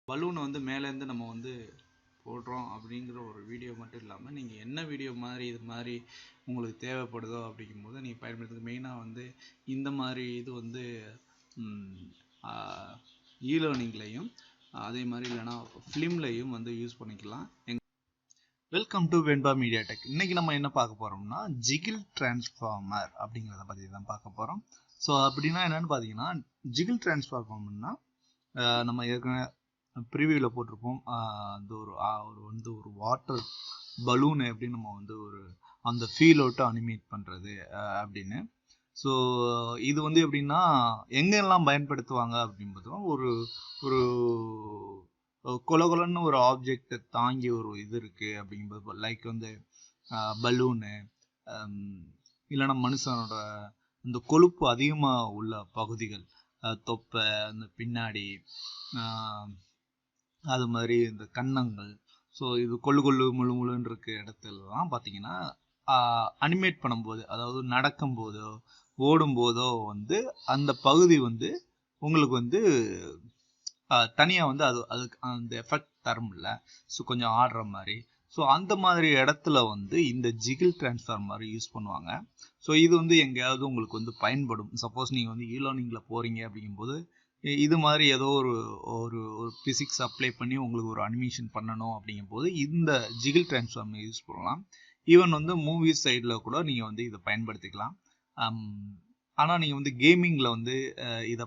பலூனை வந்து மேலேருந்து நம்ம வந்து போடுறோம் அப்படிங்கிற ஒரு வீடியோ மட்டும் இல்லாமல் நீங்கள் என்ன வீடியோ மாதிரி இது மாதிரி உங்களுக்கு தேவைப்படுதோ அப்படிங்கும்போது நீங்கள் பயன்படுத்துறது மெயினாக வந்து இந்த மாதிரி இது வந்து லேர்னிங்லையும் அதே மாதிரி இல்லைனா ஃபிலிம்லையும் வந்து யூஸ் பண்ணிக்கலாம். Welcome to Venba media tech. இன்னைக்கு நம்ம என்ன பார்க்க போறோம்னா ஜிகிள் டிரான்ஸ்ஃபார்மர் அப்படிங்கிறத பற்றி தான் பார்க்க போகிறோம். ஸோ அப்படின்னா என்னன்னு பார்த்தீங்கன்னா, ஜிகிள் டிரான்ஸ்ஃபார்மர்னா நம்ம ஏற்கனவே ப்ரிவியூவில் போட்டிருப்போம். அந்த ஒரு வாட்டர் பலூன் எப்படி நம்ம வந்து ஒரு அந்த ஃபீல் அவுட்டை அனிமேட் பண்ணுறது அப்படின்னு. ஸோ இது வந்து எப்படின்னா எங்கெல்லாம் பயன்படுத்துவாங்க அப்படின்பது ஒரு ஒரு கொலன்னு ஒரு ஆப்ஜெக்டை தாங்கி ஒரு இது இருக்குது அப்படிங்கும்போது லைக் வந்து பலூனு இல்லைன்னா மனுஷனோட இந்த கொழுப்பு அதிகமாக உள்ள பகுதிகள், தொப்பை, அந்த பின்னாடி அது மாதிரி இந்த கன்னங்கள், ஸோ இது கொள்ளு முழுன்னு இருக்க இடத்துலலாம் பார்த்தீங்கன்னா அனிமேட் பண்ணும்போது, அதாவது நடக்கும் போதோ ஓடும்போதோ வந்து அந்த பகுதி வந்து உங்களுக்கு வந்து தனியாக வந்து அதுக்கு அந்த எஃபெக்ட் தரும்ல, ஸோ கொஞ்சம் ஆடுற மாதிரி. ஸோ அந்த மாதிரி இடத்துல வந்து இந்த ஜிகிள் டிரான்ஸ்ஃபார்மர் யூஸ் பண்ணுவாங்க. ஸோ இது வந்து எங்கேயாவது உங்களுக்கு வந்து பயன்படும். சப்போஸ் நீங்கள் வந்து லேர்னிங்கில் போகிறீங்க அப்படிங்கும்போது இது மாதிரி ஏதோ ஒரு ஒரு ஒரு பிசிக்ஸ் அப்ளை பண்ணி உங்களுக்கு ஒரு அனிமேஷன் பண்ணணும் அப்படிங்கும்போது இந்த ஜிகிள் டிரான்ஸ்ஃபார்மர் யூஸ் பண்ணலாம். ஈவன் வந்து மூவிஸ் சைடில் கூட நீங்கள் வந்து இதை பயன்படுத்திக்கலாம். ஆனால் நீங்கள் வந்து கேமிங்கில் வந்து இதை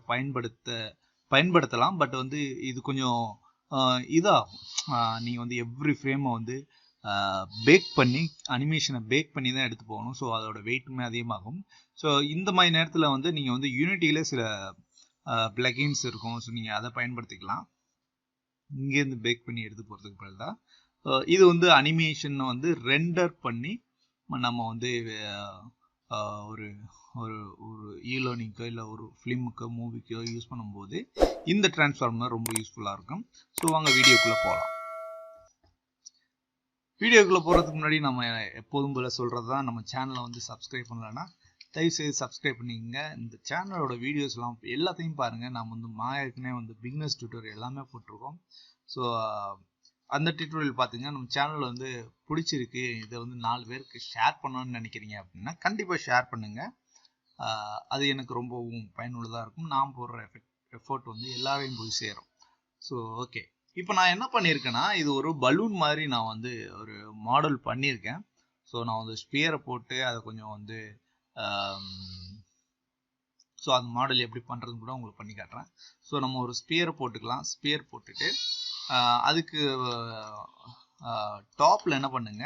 பயன்படுத்தலாம். பட் வந்து இது கொஞ்சம் இதாகும். நீங்கள் வந்து எவ்ரி ஃப்ரேமை வந்து பேக் பண்ணி அனிமேஷனை பேக் பண்ணி தான் எடுத்து போகணும். ஸோ அதோட வெயிட்டுமே அதிகமாகும். ஸோ இந்த மாதிரி நேரத்தில் வந்து நீங்கள் வந்து யூனிட்டியில் சில பிளகின்ஸ் இருக்கும். ஸோ நீங்கள் அதை பயன்படுத்திக்கலாம். இங்கேருந்து பேக் பண்ணி எடுத்து போகிறதுக்கு பதில் தான் இது வந்து அனிமேஷன் வந்து ரெண்டர் பண்ணி நம்ம வந்து ஒரு ஒரு ஒரு லேர்னிங்கோ இல்லை ஒரு ஃபிலிமுக்கோ மூவிக்கோ யூஸ் பண்ணும்போது இந்த டிரான்ஸ்ஃபார்மர் ரொம்ப யூஸ்ஃபுல்லாக இருக்கும். ஸோ வாங்க வீடியோக்குள்ளே போகலாம். வீடியோக்குள்ளே போகிறதுக்கு முன்னாடி நம்ம எப்போதும் போல சொல்கிறது தான், நம்ம சேனலை வந்து சப்ஸ்கிரைப் பண்ணலன்னா தயவுசெய்து சப்ஸ்கிரைப் பண்ணிக்கங்க. இந்த சேனலோட வீடியோஸ்லாம் எல்லாத்தையும் பாருங்கள். நம்ம வந்து ஏற்கனவே வந்து பிகினர்ஸ் டியூட்டோரியல் எல்லாமே போட்டிருக்கோம். ஸோ அந்த டியூட்டோரியல் பார்த்தீங்கன்னா நம்ம சேனல் வந்து பிடிச்சிருக்கு, இதை வந்து 4 பேருக்கு ஷேர் பண்ணணும்னு நினைக்கிறீங்க அப்படின்னா கண்டிப்பாக ஷேர் பண்ணுங்கள். அது எனக்கு ரொம்பவும் பயனுள்ளதாக இருக்கும். நான் போடுற எஃபோர்ட் வந்து எல்லாரையும் போய் சேரும். ஸோ ஓகே, இப்போ நான் என்ன பண்ணியிருக்கேன்னா, இது ஒரு பலூன் மாதிரி நான் வந்து ஒரு மாடல் பண்ணியிருக்கேன். ஸோ நான் வந்து ஸ்பியரை போட்டு அதை கொஞ்சம் வந்து ஸோ அந்த மாடல் எப்படி பண்ணுறதுன்னு கூட உங்களுக்கு பண்ணி காட்டுறேன். ஸோ நம்ம ஒரு ஸ்பியரை போட்டுக்கலாம். ஸ்பியர் போட்டுட்டு அதுக்கு டாப்பில் என்ன பண்ணுங்க,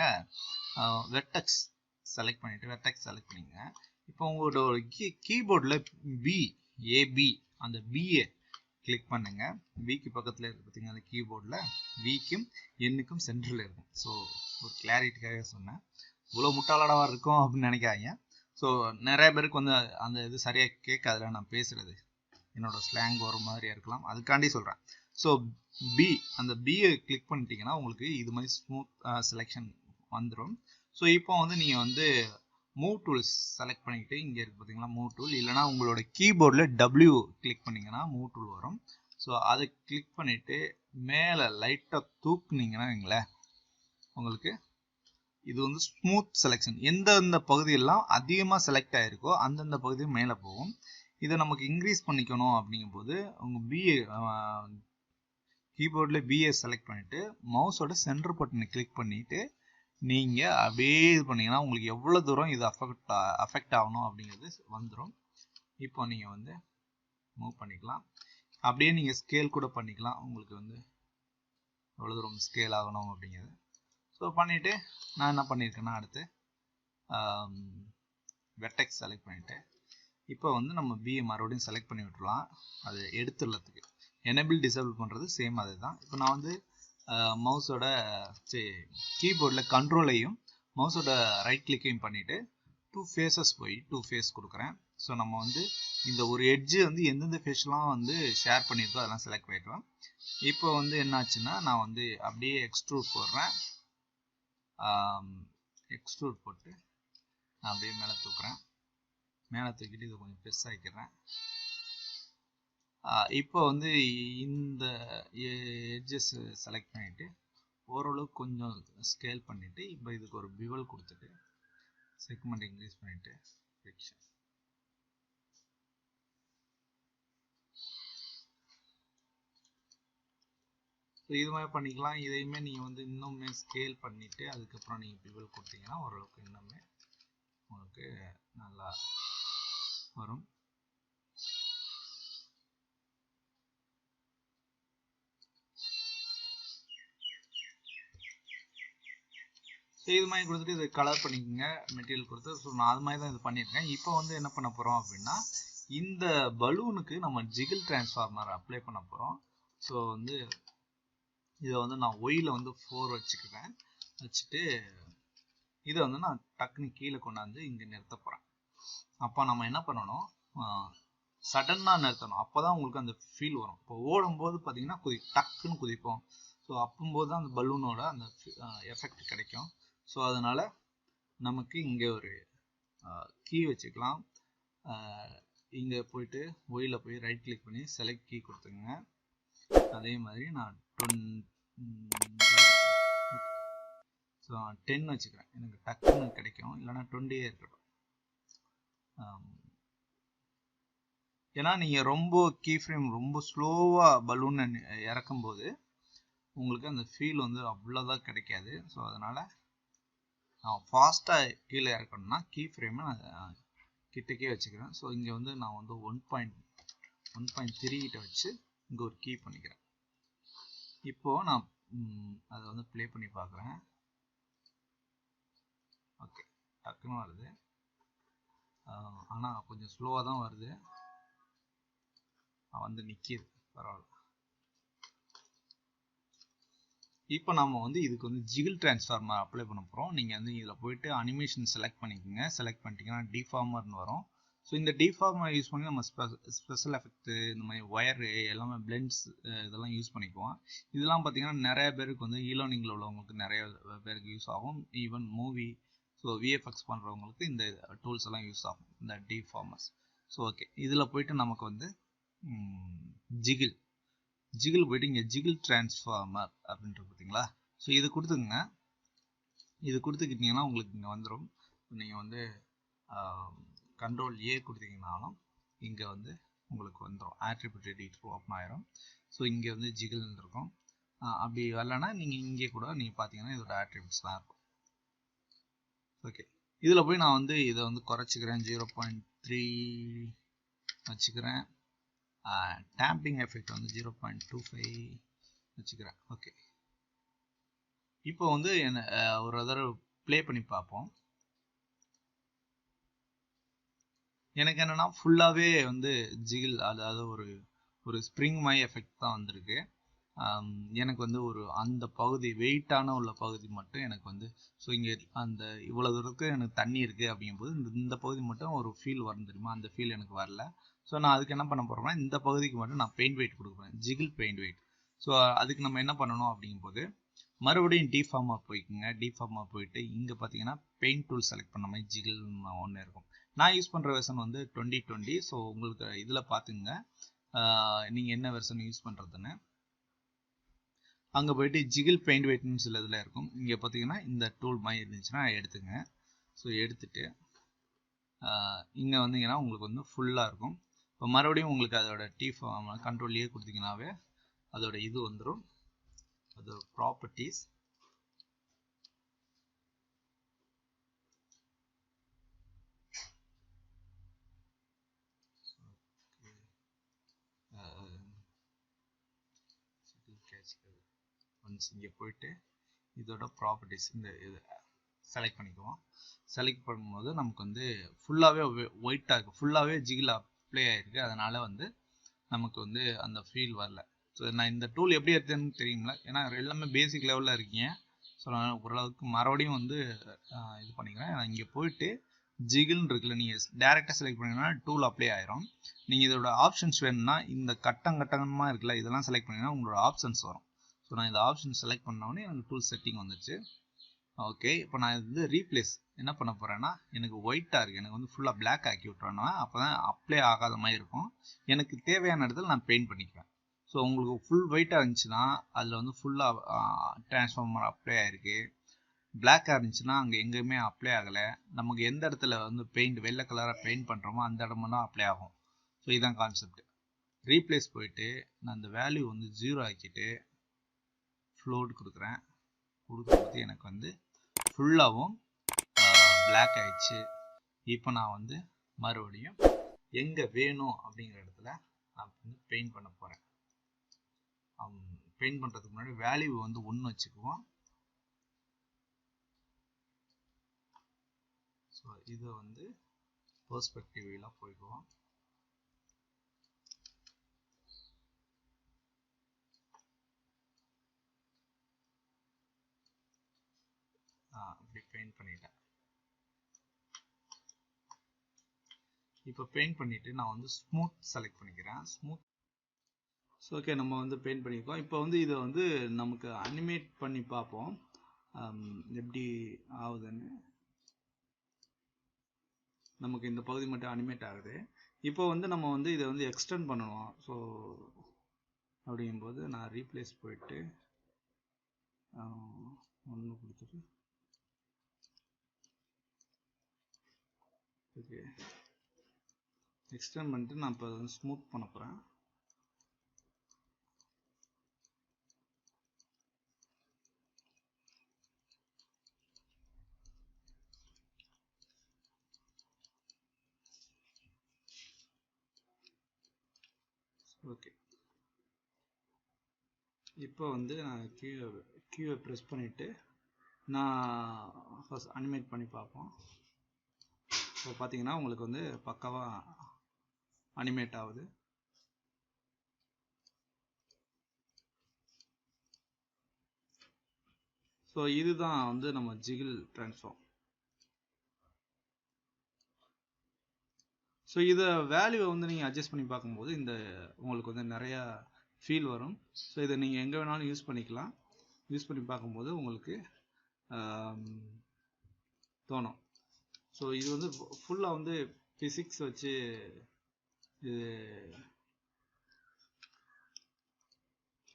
வெர்டெக்ஸ் செலக்ட் பண்ணிங்க. இப்போ உங்களோட ஒரு கீபோர்டில் ஏபி அந்த பிஏ கிளிக் பண்ணுங்க. பிக்கு பக்கத்தில் இருக்கு பார்த்தீங்கன்னா அந்த கீபோர்டில் விக்கும் எண்ணுக்கும் சென்டரில் இருக்கும். ஸோ ஒரு கிளாரிட்டிக்காக சொன்னேன், இவ்வளோ முட்டாளடாவாக இருக்கும் அப்படின்னு நினைக்காதீங்க. ஸோ நிறைய பேருக்கு வந்து அந்த இது சரியாக கேட்காதுல நான் பேசுகிறது, என்னோட ஸ்லாங் ஒரு மாதிரியாக இருக்கலாம், அதுக்காண்டி சொல்கிறேன். ஸோ அந்த பியை கிளிக் பண்ணிட்டீங்கன்னா உங்களுக்கு இது மாதிரி ஸ்மூத் செலெக்ஷன் வந்துடும். ஸோ இப்போ வந்து நீங்கள் வந்து மூவ் டூல்ஸ் செலக்ட் பண்ணிக்கிட்டு இங்கே இருக்குது பார்த்தீங்களா மூவ் டூல், இல்லைனா உங்களோட கீபோர்டில் டபிள்யூ கிளிக் பண்ணிங்கன்னா மூவ் டூல் வரும். ஸோ அதை கிளிக் பண்ணிவிட்டு மேலே லைட்டாக தூக்குனீங்கன்னா வைங்களேன், உங்களுக்கு இது வந்து ஸ்மூத் செலெக்ஷன். எந்தெந்த பகுதியெல்லாம் அதிகமாக செலக்ட் ஆகிருக்கோ அந்தந்த பகுதியும் மேலே போகும். இதை நமக்கு இன்க்ரீஸ் பண்ணிக்கணும் அப்படிங்கும்போது உங்கள் பிஏ கீபோர்டில் பிஏ செலக்ட் பண்ணிவிட்டு மவுஸோட சென்டர் பட்டனை கிளிக் பண்ணிவிட்டு நீங்கள் அப்படியே இது பண்ணிங்கன்னா உங்களுக்கு எவ்வளோ தூரம் இது அஃபெக்ட் ஆகணும் அப்படிங்கிறது வந்துடும். இப்போ நீங்கள் வந்து மூவ் பண்ணிக்கலாம். அப்படியே நீங்கள் ஸ்கேல் கூட பண்ணிக்கலாம், உங்களுக்கு வந்து எவ்வளோ தூரம் ஸ்கேல் ஆகணும் அப்படிங்கிறது. ஸோ பண்ணிவிட்டு நான் என்ன பண்ணியிருக்கேன்னா அடுத்து வெர்டெக்ஸ் செலக்ட் பண்ணிவிட்டு இப்போ வந்து நம்ம பிஏ மறுபடியும் செலக்ட் பண்ணி விட்டுருலாம். அது எடுத்துடறதுக்கு எனேபிள் டிசேபிள் பண்ணுறது சேம் அது தான். இப்போ நான் வந்து மவுஸோட கீபோர்டில் கண்ட்ரோலையும் மவுஸோட ரைட் கிளிக்கையும் பண்ணிவிட்டு 2 ஃபேஸஸ் போய் 2 ஃபேஸ் கொடுக்குறேன். ஸோ நம்ம வந்து இந்த ஒரு எட்ஜு வந்து எந்தெந்த ஃபேஸ்லாம் வந்து ஷேர் பண்ணியிருக்கோ அதெல்லாம் செலக்ட் பண்ணிடுவேன். இப்போ வந்து என்னாச்சுன்னா நான் வந்து அப்படியே எக்ஸ்ட்ரூட் போடுறேன். எக்ஸ்ட்ரூட் போட்டு நான் அப்படியே மேலே தூக்குறேன். மேலே தூக்கிட்டு இதை கொஞ்சம் பெருசாகிக்கிறேன். இப்போ வந்து இந்த எட்ஜஸ் செலக்ட் பண்ணிட்டு ஓரளவுக்கு கொஞ்சம் ஸ்கேல் பண்ணிட்டு இப்போ இதுக்கு ஒரு பிவல் கொடுத்துட்டு செக்மெண்ட் இன்க்ரீஸ் பண்ணிட்டு ஃபிக்ஷன் ஸோ இது மாதிரி பண்ணிக்கலாம். இதையுமே நீங்கள் வந்து இன்னுமே ஸ்கேல் பண்ணிவிட்டு அதுக்கப்புறம் நீங்கள் பிவல் கொடுத்தீங்கன்னா ஓரளவுக்கு இன்னுமே உங்களுக்கு நல்லா வரும். ஸோ இது மாதிரி கொடுத்துட்டு இதை கலர் பண்ணிக்கோங்க மெட்டீரியல் கொடுத்து. ஸோ நான் அது மாதிரி தான் இது பண்ணியிருக்கேன். இப்போ வந்து என்ன பண்ண போகிறோம் அப்படின்னா இந்த பலூனுக்கு நம்ம ஜிகிள் டிரான்ஸ்ஃபார்மர் அப்ளை பண்ண போகிறோம். ஸோ வந்து இதை வந்து நான் ஒயில் வந்து 4 வச்சுக்கிறேன். வச்சுட்டு இதை வந்து நான் டக்குன்னு கீழே கொண்டாந்து இங்கே நிறுத்த போகிறேன். அப்போ நம்ம என்ன பண்ணணும், சடனாக நிறுத்தணும். அப்போ தான் உங்களுக்கு அந்த ஃபீல் வரும். இப்போ ஓடும்போது பார்த்தீங்கன்னா டக்குன்னு குதிப்போம். ஸோ அப்போது தான் அந்த பலூனோட அந்த எஃபெக்ட் கிடைக்கும். ஸோ அதனால் நமக்கு இங்கே ஒரு கீ வச்சுக்கலாம். இங்கே போயிட்டு ஒயில போய் ரைட் கிளிக் பண்ணி செலக்ட் கீ கொடுத்துங்க. அதே மாதிரி நான் 10 வச்சுக்கிறேன். எனக்கு டக்குன்னு கிடைக்கும். இல்லைனா 20 இருக்கட்டும். ஏன்னா நீங்கள் ரொம்ப கீ ஃப்ரேம் ரொம்ப ஸ்லோவாக பலூனை இறக்கும் போது உங்களுக்கு அந்த ஃபீல் வந்து அவ்வளோதான் கிடைக்காது. ஸோ அதனால் நான் ஃபாஸ்ட்டாக கீழே இறக்கணும்னா கீ ஃப்ரேமை நான் கிட்டக்கே வச்சுக்கிறேன். ஸோ இங்கே வந்து நான் வந்து 1.3 கிட்ட வச்சு இங்கே ஒரு கீ பண்ணிக்கிறேன். இப்போது நான் அதை வந்து ப்ளே பண்ணி பார்க்குறேன். ஓகே, டக்குன்னு வருது. ஆனால் கொஞ்சம் ஸ்லோவாக தான் வருது. வந்து நிற்கிது, பரவாயில்ல. இப்போ நம்ம வந்து இதுக்கு வந்து ஜிகிள் டிரான்ஸ்ஃபார்மர் அப்ளை பண்ண போகிறோம். நீங்கள் வந்து இதில் போயிட்டு அனிமேஷன் செலக்ட் பண்ணிக்கோங்க. செலக்ட் பண்ணிட்டீங்கன்னா டிஃபார்மர்னு வரும். ஸோ இந்த டிஃபார்மர் யூஸ் பண்ணி நம்ம ஸ்பெஷல் எஃபெக்ட்டு இந்த மாதிரி ஒயரு எல்லாமே பிளெண்ட்ஸ் இதெல்லாம் யூஸ் பண்ணிக்குவோம். இதெல்லாம் பார்த்தீங்கன்னா நிறைய பேருக்கு வந்து ஈலர்னிங்கில் உள்ளவங்களுக்கு நிறைய பேருக்கு யூஸ் ஆகும். ஈவன் மூவி ஸோ விஎஃப்எக்ஸ் பண்ணுறவங்களுக்கு இந்த டூல்ஸ் எல்லாம் யூஸ் ஆகும், இந்த டிஃபார்மர்ஸ். ஸோ ஓகே, இதில் போயிட்டு நமக்கு வந்து ஜிகிள் போயிட்டு இங்கே ஜிகிள் டிரான்ஸ்ஃபார்மர் அப்படின்றது பார்த்தீங்களா. ஸோ இது கொடுத்துக்குங்க. இது கொடுத்துக்கிட்டிங்கன்னா உங்களுக்கு இங்கே வந்துடும். நீங்கள் வந்து Ctrl+A கொடுத்தீங்கன்னாலும் இங்கே வந்து உங்களுக்கு வந்துடும். ஆட்ரிபியூட் எடிட்டர் ஓப்பன் ஆயிரும். ஸோ இங்கே வந்து ஜிகிள் இருக்கும். அப்படி வரலன்னா நீங்கள் இங்கே கூட நீங்கள் பார்த்தீங்கன்னா இதோட ஆட்ரிபியூட்ஸ் தான் இருக்கும். ஓகே, இதில் போய் நான் வந்து இதை வந்து குறைச்சிக்கிறேன். 0.3 வச்சுக்கிறேன். டேம்பிங் எஃபெக்ட் வந்து 0.25 வச்சுக்கிறேன். ஓகே, இப்போ வந்து என்ன ஒரு தடவை ப்ளே பண்ணி பார்ப்போம். எனக்கு என்னன்னா ஃபுல்லாகவே வந்து ஜிகிள், அதாவது ஒரு ஸ்ப்ரிங் மை எஃபெக்ட் தான் வந்திருக்கு. எனக்கு வந்து ஒரு அந்த பகுதி வெயிட்டான உள்ள பகுதி மட்டும் எனக்கு வந்து, ஸோ இங்கே அந்த இவ்வளோ தூரத்துக்கு எனக்கு தண்ணி இருக்குது அப்படிங்கும்போது இந்த பகுதி மட்டும் ஒரு ஃபீல் வரும் தெரியுமா, அந்த ஃபீல் எனக்கு வரல. ஸோ நான் அதுக்கு என்ன பண்ண போகிறேன்னா இந்த பகுதிக்கு மட்டும் நான் பெயிண்ட் வெயிட் கொடுக்குறேன், ஜிகிள் பெயிண்ட் வெயிட். ஸோ அதுக்கு நம்ம என்ன பண்ணணும் அப்படிங்கும்போது மறுபடியும் டிஃபார்மாக போய்க்குங்க. டிஃபார்மாக போயிட்டு இங்கே பார்த்தீங்கன்னா பெயிண்ட் டூல் செலக்ட் பண்ண மாதிரி ஜிகிள் ஒன்று இருக்கும். நான் யூஸ் பண்ணுற வெர்ஷன் வந்து 2020. ஸோ உங்களுக்கு இதில் பார்த்துங்க நீங்கள் என்ன வெர்ஷன் யூஸ் பண்ணுறதுன்னு. அங்கே போயிட்டு ஜிகிள் பெயிண்ட் வெயிட்னு சில இதில் இருக்கும். இங்கே பார்த்தீங்கன்னா இந்த டூல் மாதிரி இருந்துச்சுன்னா எடுத்துங்க. ஸோ எடுத்துட்டு இங்கே வந்தீங்கன்னா உங்களுக்கு வந்து ஃபுல்லாக இருக்கும். இப்போ மறுபடியும் உங்களுக்கு அதோட Ctrl+A கொடுத்தீங்கன்னாவே அதோட இது வந்துடும், அதோட ப்ராப்பர்ட்டிஸ். இங்கே போயிட்டு இதோட ப்ராப்பர்ட்டிஸ் இந்த இது செலக்ட் பண்ணிக்குவோம். செலக்ட் பண்ணும்போது நமக்கு வந்து ஃபுல்லாகவே ஒயிட்டாக இருக்குது, ஃபுல்லாகவே ஜிகிள் அப்ளை ஆகிருக்கு. அதனால் வந்து நமக்கு வந்து அந்த ஃபீல் வரல. ஸோ நான் இந்த டூல் எப்படி எடுத்தேன்னு தெரியுங்களா, ஏன்னா எல்லாமே பேசிக் லெவலில் இருக்கீங்க. ஸோ நான் ஓரளவுக்கு மறுபடியும் வந்து இது பண்ணிக்கிறேன். நான் இங்கே போயிட்டு ஜிகிள்னு இருக்குல்ல, நீங்கள் டேரெக்டாக செலக்ட் பண்ணிங்கன்னா டூல் அப்ளை ஆயிரும். நீங்கள் இதோட ஆப்ஷன்ஸ் வேணும்னா இந்த கட்டமாக இருக்குல்ல, இதெல்லாம் செலக்ட் பண்ணிங்கன்னா உங்களோட ஆப்ஷன்ஸ் வரும். ஸோ நான் இந்த ஆப்ஷன் செலக்ட் பண்ணோடனே எனக்கு டூல் செட்டிங் வந்துச்சு. ஓகே, இப்போ நான் வந்து ரீப்ளேஸ் என்ன பண்ண போகிறேன்னா, எனக்கு ஒயிட்டாக இருக்குது, எனக்கு வந்து ஃபுல்லாக பிளாக் ஆக்கி விட்றேன்னா அப்போ தான் அப்ளை ஆகாத மாதிரி இருக்கும். எனக்கு தேவையான இடத்துல நான் பெயிண்ட் பண்ணிக்குவேன். ஸோ உங்களுக்கு ஃபுல் ஒயிட்டாக இருந்துச்சுன்னா அதில் வந்து ஃபுல்லாக டிரான்ஸ்ஃபார்மர் அப்ளை ஆகிருக்கு. பிளாக்காக இருந்துச்சுன்னா அங்கே எங்கேயுமே அப்ளை ஆகலை. நமக்கு எந்த இடத்துல வந்து பெயிண்ட் வெள்ளை கலராக பெயிண்ட் பண்ணுறோமோ அந்த இடமா தான் அப்ளை ஆகும். ஸோ இதுதான் கான்செப்ட். ரீப்ளேஸ் போயிட்டு நான் அந்த வேல்யூ வந்து 0 ஆக்கிட்டு ஃப்ளோட் கொடுக்குறேன். கொடுக்கும்போது எனக்கு வந்து ஃபுல்லாகவும் பிளாக் ஆயிடுச்சு. இப்போ நான் வந்து மறுபடியும் எங்கே வேணும் அப்படிங்கிற இடத்துல நான் வந்து பெயிண்ட் பண்ண போகிறேன். பெயிண்ட் பண்ணுறதுக்கு முன்னாடி வேல்யூ வந்து 1 வச்சுக்குவோம். ஸோ இதை வந்து பெர்ஸ்பெக்டிவ்ல போய்க்குவோம். இப்படி பெயிண்ட் பண்ணிட்டேன். இப்போ பெயிண்ட் பண்ணிட்டு நான் வந்து ஸ்மூத் செலக்ட் பண்ணிக்கிறேன். ஸ்மூத். ஸோ ஓகே, நம்ம வந்து பெயிண்ட் பண்ணியிருக்கோம். இப்போ வந்து இதை வந்து நமக்கு அனிமேட் பண்ணி பார்ப்போம் எப்படி ஆகுதுன்னு. நமக்கு இந்த பகுதி மட்டும் அனிமேட் ஆகுது. இப்போ வந்து நம்ம வந்து இதை வந்து எக்ஸ்டெண்ட் பண்ணணும். ஸோ அப்படிங்கும்போது நான் ரீப்ளேஸ் போயிட்டு 1 கொடுத்துட்டு ஓகே எக்ஸ்டெண்ட் பண்ணிட்டு நான் இப்போ வந்து ஸ்மூத் பண்ண போகிறேன். ஓகே, இப்போ வந்து நான் கியூவை ப்ரெஸ் பண்ணிவிட்டு நான் ஃபர்ஸ்ட் அனிமேட் பண்ணி பார்ப்போம். ஸோ பார்த்தீங்கன்னா உங்களுக்கு வந்து பக்காவாக அனிமேட் ஆகுது. ஸோ இதுதான் வந்து நம்ம ஜிகிள் ட்ரான்ஸ்ஃபார்ம். ஸோ இதை வேல்யூவை வந்து நீங்கள் அட்ஜஸ்ட் பண்ணி பார்க்கும்போது இந்த உங்களுக்கு வந்து நிறையா ஃபீல் வரும். ஸோ இதை நீங்கள் எங்கே வேணாலும் யூஸ் பண்ணிக்கலாம். யூஸ் பண்ணி பார்க்கும்போது உங்களுக்கு தோணும். ஸோ இது வந்து ஃபுல்லாக வந்து ஃபிசிக்ஸ் வச்சு இது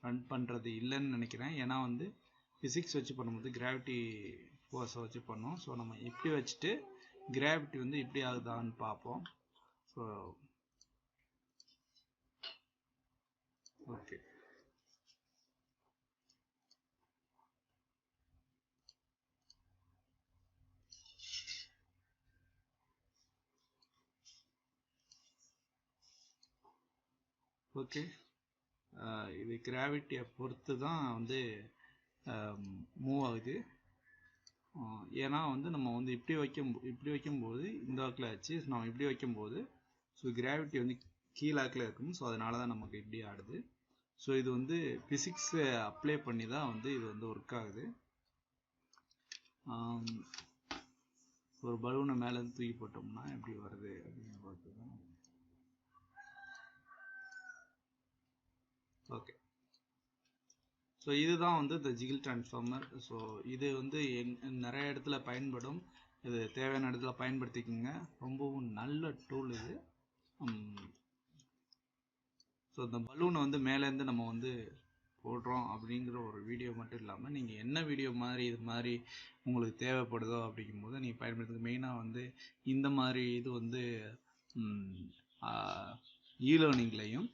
ரன் பண்ணுறது இல்லைன்னு நினைக்கிறேன். ஏன்னா வந்து ஃபிசிக்ஸ் வச்சு பண்ணும்போது கிராவிட்டி ஃபோர்ஸை வச்சு பண்ணோம். ஸோ நம்ம இப்படி வச்சுட்டு கிராவிட்டி வந்து இப்படி ஆகுதான்னு பார்ப்போம். ஸோ ஓகே, ஓகே இது கிராவிட்டியை பொறுத்து தான் வந்து மூவ் ஆகுது. ஏன்னா வந்து நம்ம வந்து இப்படி வைக்கும்போது இந்த வாக்கில் ஆச்சு. நம்ம இப்படி வைக்கும்போது ஸோ கிராவிட்டி வந்து கீழாக்கில் இருக்கும். ஸோ அதனால தான் நமக்கு இப்படி ஆடுது. ஸோ இது வந்து ஃபிசிக்ஸை அப்ளை பண்ணி தான் வந்து இது வந்து ஒர்க் ஆகுது. ஒரு பலூனை மேலேருந்து தூக்கி போட்டோம்னா எப்படி வருது அப்படின்னு பார்த்து தான். ஓகே, ஸோ இதுதான் வந்து இந்த ஜிகிள் டிரான்ஸ்ஃபார்மர். ஸோ இது வந்து நிறைய இடத்துல பயன்படும். இது தேவையான இடத்துல பயன்படுத்திக்கோங்க. ரொம்பவும் நல்ல டூல் இது. ஸோ இந்த பலூனை வந்து மேலேருந்து நம்ம வந்து போடுறோம் அப்படிங்கிற ஒரு வீடியோ மட்டும் இல்லாமல் நீங்கள் என்ன வீடியோ மாதிரி இது மாதிரி உங்களுக்கு தேவைப்படுதோ அப்படிங்கும்போது நீங்கள் பயன்படுத்துங்க. மெயினாக வந்து இந்த மாதிரி இது வந்து லேர்னிங்லையும்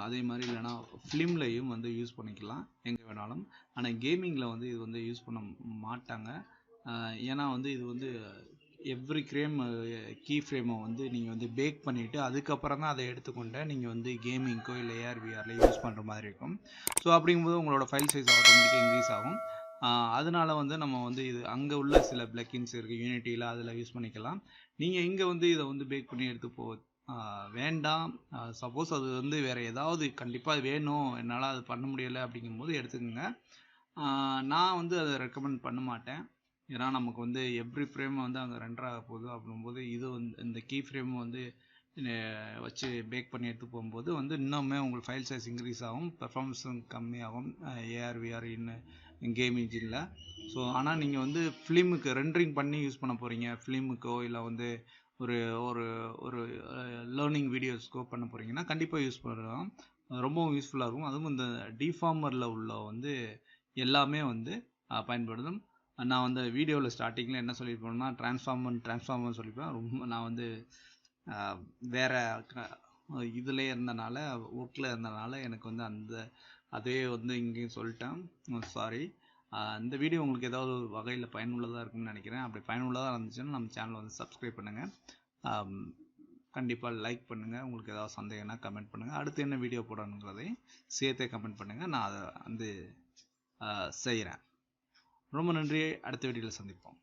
அதே மாதிரி இல்லைனா ஃபிலிம்லையும் வந்து யூஸ் பண்ணிக்கலாம் எங்கே வேணாலும். ஆனால் கேமிங்கில் வந்து இது வந்து யூஸ் பண்ண மாட்டாங்க. ஏன்னா வந்து இது வந்து எவ்ரி கீ ஃப்ரேமை வந்து நீங்கள் வந்து பேக் பண்ணிவிட்டு அதுக்கப்புறம் தான் அதை எடுத்துக்கொண்டு நீங்கள் வந்து கேமிங்க்கோ இல்லை ஏஆர்/விஆரில் யூஸ் பண்ணுற மாதிரி இருக்கும். ஸோ அப்படிங்கும்போது உங்களோட ஃபைல் சைஸ் ஆட்டோமேட்டிக்காக இன்க்ரீஸ் ஆகும். அதனால வந்து நம்ம வந்து இது அங்கே உள்ள சில பிளக்கின்ஸ் இருக்குது யூனிட்டியில், அதில் யூஸ் பண்ணிக்கலாம். நீங்கள் இங்கே வந்து இதை வந்து பேக் பண்ணி எடுத்து வேண்டாம். சப்போஸ் அது வந்து வேறு ஏதாவது கண்டிப்பாக வேணும், என்னால் அது பண்ண முடியலை அப்படிங்கும்போது எடுத்துக்கோங்க. நான் வந்து அதை ரெக்கமெண்ட் பண்ண மாட்டேன். ஏன்னா நமக்கு வந்து எவ்ரி ஃப்ரேம் வந்து அங்கே ரெண்டர் ஆக போகுது. அப்படிங்கும்போது இது வந்து இந்த கீ ஃப்ரேம் வந்து வச்சு பேக் பண்ணி எடுத்து போகும்போது வந்து இன்னுமே உங்களுக்கு ஃபைல் சைஸ் இன்க்ரீஸ் ஆகும், பெர்ஃபார்மன்ஸும் கம்மியாகும். ஏஆர்/விஆர் இன்னும் கேம் இன்ஜினில். ஸோ ஆனால் நீங்கள் வந்து ஃபிலிமுக்கு ரெண்டரிங் பண்ணி யூஸ் பண்ண போகிறீங்க, ஃபிலிமுக்கோ இல்லை வந்து ஒரு ஒரு ஒரு லேர்னிங் வீடியோஸ்க்கோ பண்ண போகிறீங்கன்னா கண்டிப்பாக யூஸ் பண்ணலாம். ரொம்பவும் யூஸ்ஃபுல்லாக இருக்கும். அதுவும் இந்த டிஃபார்மரில் உள்ள வந்து எல்லாமே வந்து பயன்படுத்தும். நான் வந்து வீடியோவில் ஸ்டார்டிங்கில் என்ன சொல்லியிருப்பேன்னா டிரான்ஸ்ஃபார்மர் சொல்லியிருப்பேன். ரொம்ப நான் வந்து வேற இதில் இருந்தனால, ஒர்க்கில் இருந்தனால எனக்கு வந்து அதே வந்து இங்கேயும் சொல்லிட்டேன். சாரி. இந்த வீடியோ உங்களுக்கு ஏதாவது ஒரு வகையில் பயனுள்ளதாக இருக்கும்னு நினைக்கிறேன். அப்படி பயனுள்ளதாக இருந்துச்சுன்னா நம்ம சேனலை வந்து சப்ஸ்கிரைப் பண்ணுங்கள். கண்டிப்பாக லைக் பண்ணுங்கள். உங்களுக்கு ஏதாவது சந்தேகம்னா கமெண்ட் பண்ணுங்கள். அடுத்து என்ன வீடியோ போடணுங்கிறதையும் சேர்த்தே கமெண்ட் பண்ணுங்கள். நான் அதை வந்து செய்கிறேன். ரொம்ப நன்றி. அடுத்த வீடியோவில் சந்திப்போம்.